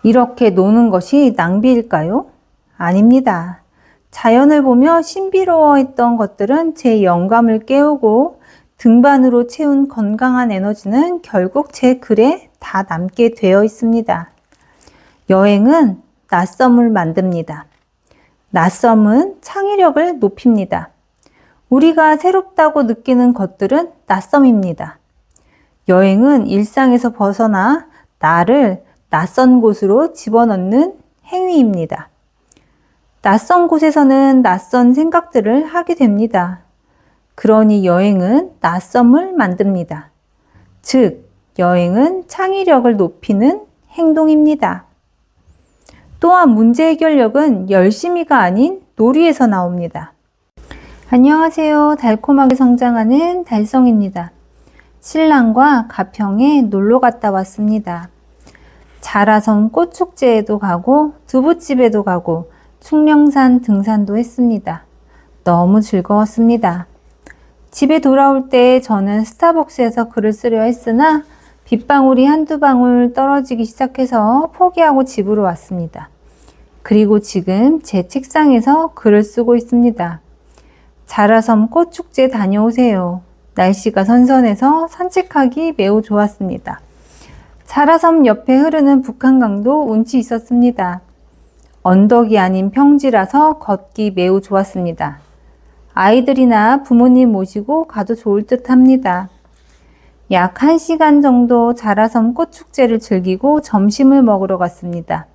이렇게 노는 것이 낭비일까요? 아닙니다. 자연을 보며 신비로워했던 것들은 제 영감을 깨우고 등반으로 채운 건강한 에너지는 결국 제 글에 다 남게 되어 있습니다. 여행은 낯섦을 만듭니다. 낯섦은 창의력을 높입니다. 우리가 새롭다고 느끼는 것들은 낯섦입니다. 여행은 일상에서 벗어나 나를 낯선 곳으로 집어넣는 행위입니다. 낯선 곳에서는 낯선 생각들을 하게 됩니다. 그러니 여행은 낯섦을 만듭니다. 즉, 여행은 창의력을 높이는 행동입니다. 또한 문제 해결력은 열심히가 아닌 놀이에서 나옵니다. 안녕하세요. 달콤하게 성장하는 달성입니다. 신랑과 가평에 놀러 갔다 왔습니다. 자라섬 꽃축제에도 가고 두부집에도 가고 충령산 등산도 했습니다. 너무 즐거웠습니다. 집에 돌아올 때 저는 스타벅스에서 글을 쓰려 했으나 빗방울이 한두 방울 떨어지기 시작해서 포기하고 집으로 왔습니다. 그리고 지금 제 책상에서 글을 쓰고 있습니다. 자라섬 꽃축제 다녀오세요. 날씨가 선선해서 산책하기 매우 좋았습니다. 자라섬 옆에 흐르는 북한강도 운치 있었습니다. 언덕이 아닌 평지라서 걷기 매우 좋았습니다. 아이들이나 부모님 모시고 가도 좋을 듯 합니다. 약 1시간 정도 자라섬 꽃축제를 즐기고 점심을 먹으러 갔습니다.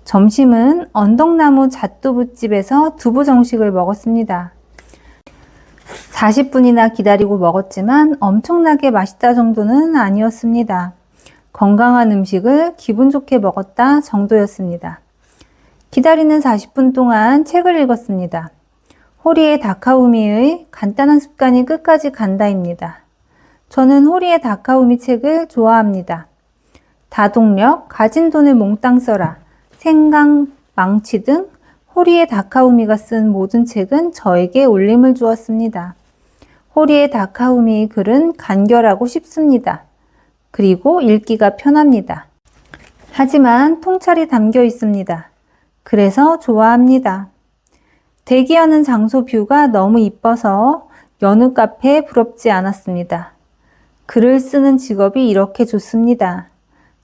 점심은 언덕나무 잣두부집에서 두부 정식을 먹었습니다. 40분이나 기다리고 먹었지만 엄청나게 맛있다 정도는 아니었습니다. 건강한 음식을 기분 좋게 먹었다 정도였습니다. 기다리는 40분 동안 책을 읽었습니다. 호리에 다카우미의 간단한 습관이 끝까지 간다입니다. 저는 호리에 다카우미 책을 좋아합니다. 다동력, 가진 돈을 몽땅 써라, 생강, 망치 등 호리에 다카우미가 쓴 모든 책은 저에게 울림을 주었습니다. 호리에 다카우미의 글은 간결하고 쉽습니다. 그리고 읽기가 편합니다. 하지만 통찰이 담겨 있습니다. 그래서 좋아합니다. 대기하는 장소 뷰가 너무 이뻐서 여느 카페에 부럽지 않았습니다. 글을 쓰는 직업이 이렇게 좋습니다.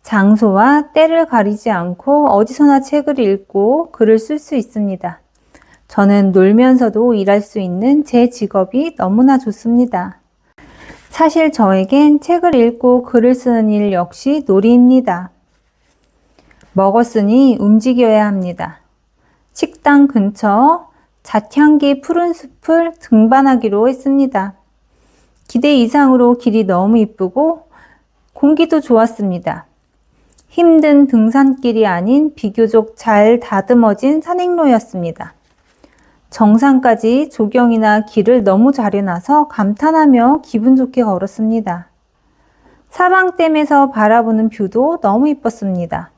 장소와 때를 가리지 않고 어디서나 책을 읽고 글을 쓸 수 있습니다. 저는 놀면서도 일할 수 있는 제 직업이 너무나 좋습니다. 사실 저에겐 책을 읽고 글을 쓰는 일 역시 놀이입니다. 먹었으니 움직여야 합니다. 식당 근처 잣향기 푸른 숲을 등반하기로 했습니다. 기대 이상으로 길이 너무 이쁘고 공기도 좋았습니다. 힘든 등산길이 아닌 비교적 잘 다듬어진 산행로였습니다. 정상까지 조경이나 길을 너무 잘 해놔서 감탄하며 기분 좋게 걸었습니다. 사방댐에서 바라보는 뷰도 너무 이뻤습니다.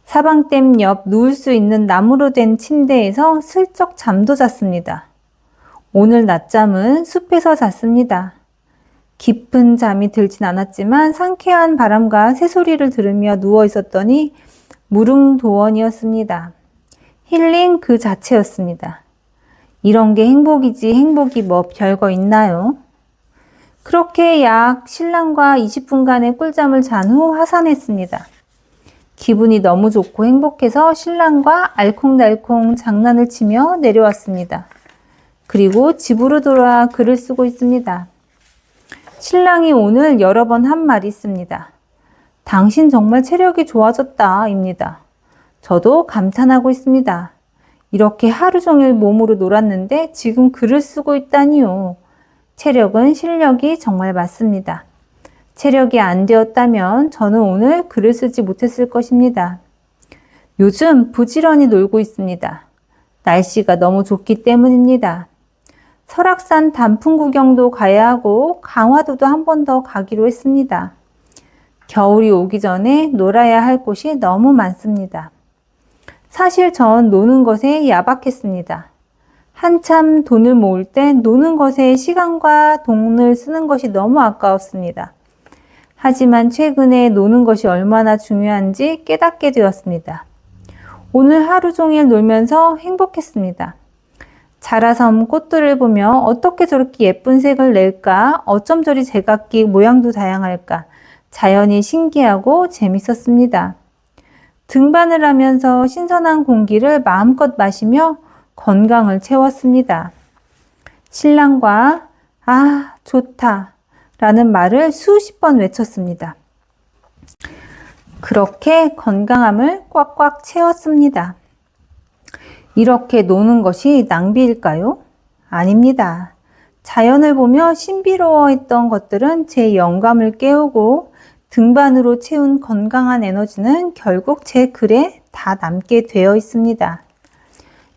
사방댐 옆 누울 수 있는 나무로 된 침대에서 슬쩍 잠도 잤습니다. 오늘 낮잠은 숲에서 잤습니다. 깊은 잠이 들진 않았지만 상쾌한 바람과 새소리를 들으며 누워 있었더니 무릉도원이었습니다. 힐링 그 자체였습니다. 이런 게 행복이지 행복이 뭐 별거 있나요? 그렇게 약 신랑과 20분간의 꿀잠을 잔 후 하산했습니다. 기분이 너무 좋고 행복해서 신랑과 알콩달콩 장난을 치며 내려왔습니다. 그리고 집으로 돌아와 글을 쓰고 있습니다. 신랑이 오늘 여러 번 한 말이 있습니다. 당신 정말 체력이 좋아졌다 입니다. 저도 감탄하고 있습니다. 이렇게 하루 종일 몸으로 놀았는데 지금 글을 쓰고 있다니요. 체력은 실력이 정말 맞습니다. 체력이 안 되었다면 저는 오늘 글을 쓰지 못했을 것입니다. 요즘 부지런히 놀고 있습니다. 날씨가 너무 좋기 때문입니다. 설악산 단풍 구경도 가야 하고 강화도도 한 번 더 가기로 했습니다. 겨울이 오기 전에 놀아야 할 곳이 너무 많습니다. 사실 전 노는 것에 야박했습니다. 한참 돈을 모을 땐 노는 것에 시간과 돈을 쓰는 것이 너무 아까웠습니다. 하지만 최근에 노는 것이 얼마나 중요한지 깨닫게 되었습니다. 오늘 하루 종일 놀면서 행복했습니다. 자라섬 꽃들을 보며 어떻게 저렇게 예쁜 색을 낼까? 어쩜 저리 제각기 모양도 다양할까? 자연이 신기하고 재밌었습니다. 등반을 하면서 신선한 공기를 마음껏 마시며 건강을 채웠습니다. 신랑과 아, 좋다 라는 말을 수십 번 외쳤습니다. 그렇게 건강함을 꽉꽉 채웠습니다. 이렇게 노는 것이 낭비일까요? 아닙니다. 자연을 보며 신비로워했던 것들은 제 영감을 깨우고 등반으로 채운 건강한 에너지는 결국 제 글에 다 남게 되어 있습니다.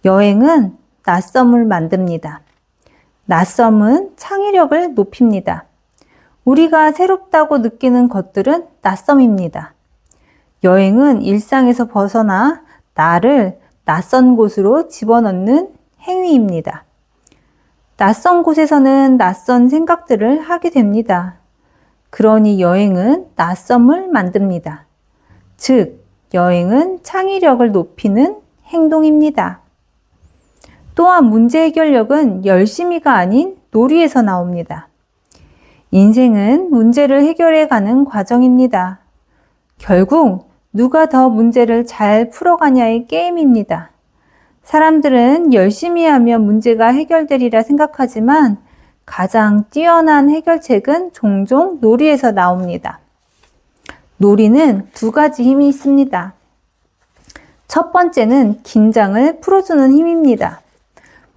여행은 낯섦을 만듭니다. 낯섦은 창의력을 높입니다. 우리가 새롭다고 느끼는 것들은 낯섦입니다. 여행은 일상에서 벗어나 나를 낯선 곳으로 집어넣는 행위입니다. 낯선 곳에서는 낯선 생각들을 하게 됩니다. 그러니 여행은 낯섦을 만듭니다. 즉, 여행은 창의력을 높이는 행동입니다. 또한 문제 해결력은 열심히가 아닌 놀이에서 나옵니다. 인생은 문제를 해결해 가는 과정입니다. 결국 누가 더 문제를 잘 풀어가냐의 게임입니다. 사람들은 열심히 하면 문제가 해결되리라 생각하지만 가장 뛰어난 해결책은 종종 놀이에서 나옵니다. 놀이는 두 가지 힘이 있습니다. 첫 번째는 긴장을 풀어주는 힘입니다.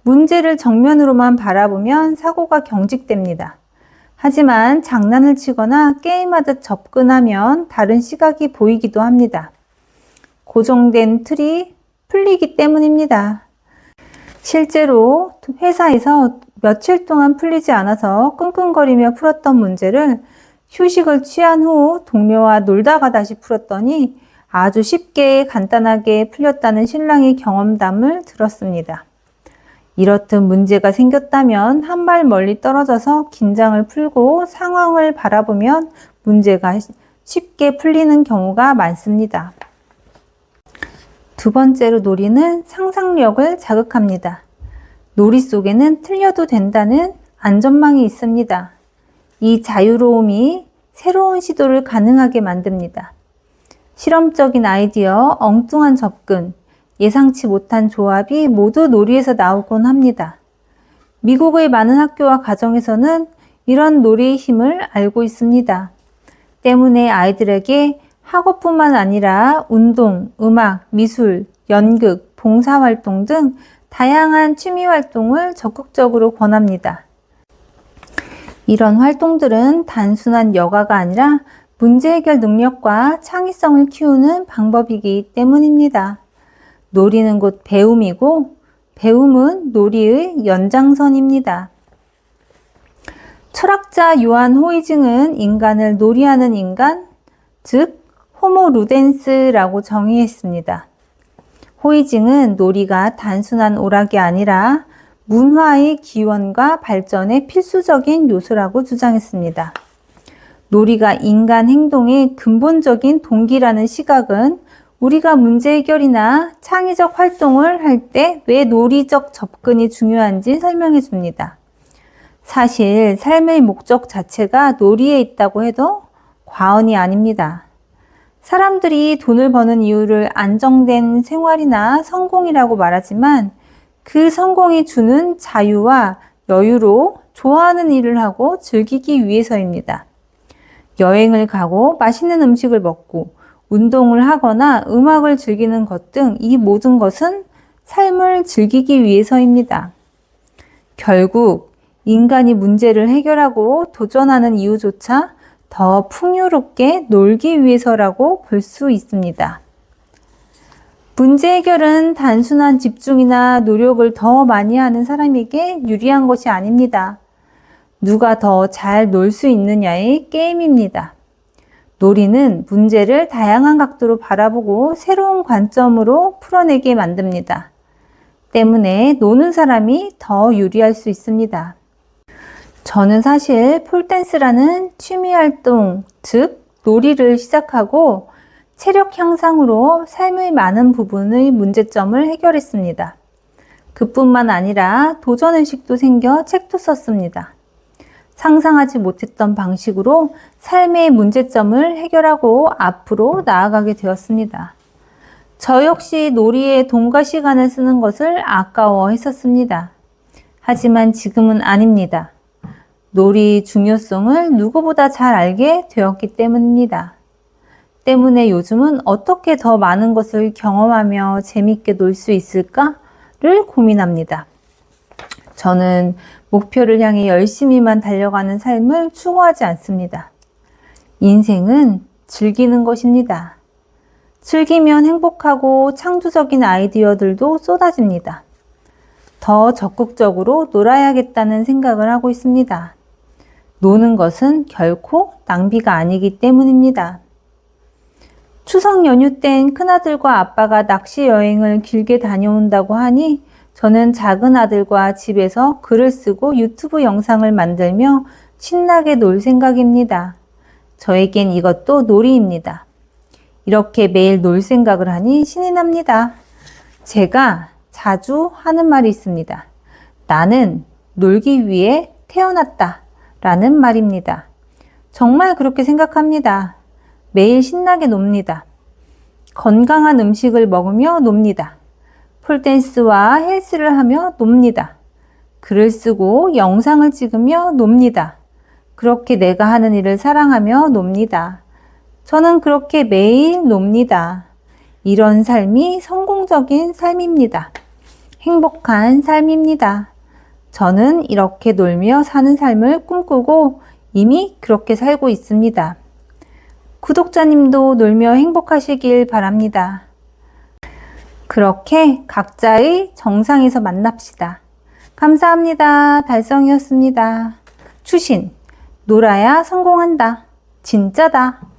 문제를 정면으로만 바라보면 사고가 경직됩니다. 하지만 장난을 치거나 게임하듯 접근하면 다른 시각이 보이기도 합니다. 고정된 틀이 풀리기 때문입니다. 실제로 회사에서 며칠 동안 풀리지 않아서 끙끙거리며 풀었던 문제를 휴식을 취한 후 동료와 놀다가 다시 풀었더니 아주 쉽게 간단하게 풀렸다는 신랑의 경험담을 들었습니다. 이렇듯 문제가 생겼다면 한 발 멀리 떨어져서 긴장을 풀고 상황을 바라보면 문제가 쉽게 풀리는 경우가 많습니다. 두 번째로 놀이는 상상력을 자극합니다. 놀이 속에는 틀려도 된다는 안전망이 있습니다. 이 자유로움이 새로운 시도를 가능하게 만듭니다. 실험적인 아이디어, 엉뚱한 접근, 예상치 못한 조합이 모두 놀이에서 나오곤 합니다. 미국의 많은 학교와 가정에서는 이런 놀이의 힘을 알고 있습니다. 때문에 아이들에게 학업뿐만 아니라 운동, 음악, 미술, 연극, 봉사활동 등 다양한 취미활동을 적극적으로 권합니다. 이런 활동들은 단순한 여가가 아니라 문제 해결 능력과 창의성을 키우는 방법이기 때문입니다. 놀이는 곧 배움이고 배움은 놀이의 연장선입니다. 철학자 요한 호이징은 인간을 놀이하는 인간, 즉 호모 루덴스라고 정의했습니다. 호이징은 놀이가 단순한 오락이 아니라 문화의 기원과 발전의 필수적인 요소라고 주장했습니다. 놀이가 인간 행동의 근본적인 동기라는 시각은 우리가 문제 해결이나 창의적 활동을 할 때 왜 놀이적 접근이 중요한지 설명해 줍니다. 사실 삶의 목적 자체가 놀이에 있다고 해도 과언이 아닙니다. 사람들이 돈을 버는 이유를 안정된 생활이나 성공이라고 말하지만 그 성공이 주는 자유와 여유로 좋아하는 일을 하고 즐기기 위해서입니다. 여행을 가고 맛있는 음식을 먹고 운동을 하거나 음악을 즐기는 것 등 이 모든 것은 삶을 즐기기 위해서입니다. 결국 인간이 문제를 해결하고 도전하는 이유조차 더 풍요롭게 놀기 위해서라고 볼 수 있습니다. 문제 해결은 단순한 집중이나 노력을 더 많이 하는 사람에게 유리한 것이 아닙니다. 누가 더 잘 놀 수 있느냐의 게임입니다. 놀이는 문제를 다양한 각도로 바라보고 새로운 관점으로 풀어내게 만듭니다. 때문에 노는 사람이 더 유리할 수 있습니다. 저는 사실 폴댄스라는 취미활동, 즉 놀이를 시작하고 체력 향상으로 삶의 많은 부분의 문제점을 해결했습니다. 그뿐만 아니라 도전의식도 생겨 책도 썼습니다. 상상하지 못했던 방식으로 삶의 문제점을 해결하고 앞으로 나아가게 되었습니다. 저 역시 놀이에 돈과 시간을 쓰는 것을 아까워했었습니다. 하지만 지금은 아닙니다. 놀이 중요성을 누구보다 잘 알게 되었기 때문입니다. 때문에 요즘은 어떻게 더 많은 것을 경험하며 재밌게 놀 수 있을까를 고민합니다. 저는 목표를 향해 열심히만 달려가는 삶을 추구하지 않습니다. 인생은 즐기는 것입니다. 즐기면 행복하고 창조적인 아이디어들도 쏟아집니다. 더 적극적으로 놀아야겠다는 생각을 하고 있습니다. 노는 것은 결코 낭비가 아니기 때문입니다. 추석 연휴 땐 큰아들과 아빠가 낚시 여행을 길게 다녀온다고 하니 저는 작은 아들과 집에서 글을 쓰고 유튜브 영상을 만들며 신나게 놀 생각입니다. 저에겐 이것도 놀이입니다. 이렇게 매일 놀 생각을 하니 신이 납니다. 제가 자주 하는 말이 있습니다. 나는 놀기 위해 태어났다 라는 말입니다. 정말 그렇게 생각합니다. 매일 신나게 놉니다. 건강한 음식을 먹으며 놉니다. 폴댄스와 헬스를 하며 놉니다. 글을 쓰고 영상을 찍으며 놉니다. 그렇게 내가 하는 일을 사랑하며 놉니다. 저는 그렇게 매일 놉니다. 이런 삶이 성공적인 삶입니다. 행복한 삶입니다. 저는 이렇게 놀며 사는 삶을 꿈꾸고 이미 그렇게 살고 있습니다. 구독자님도 놀며 행복하시길 바랍니다. 그렇게 각자의 정상에서 만납시다. 감사합니다. 달성이었습니다. 추신, 놀아야 성공한다. 진짜다.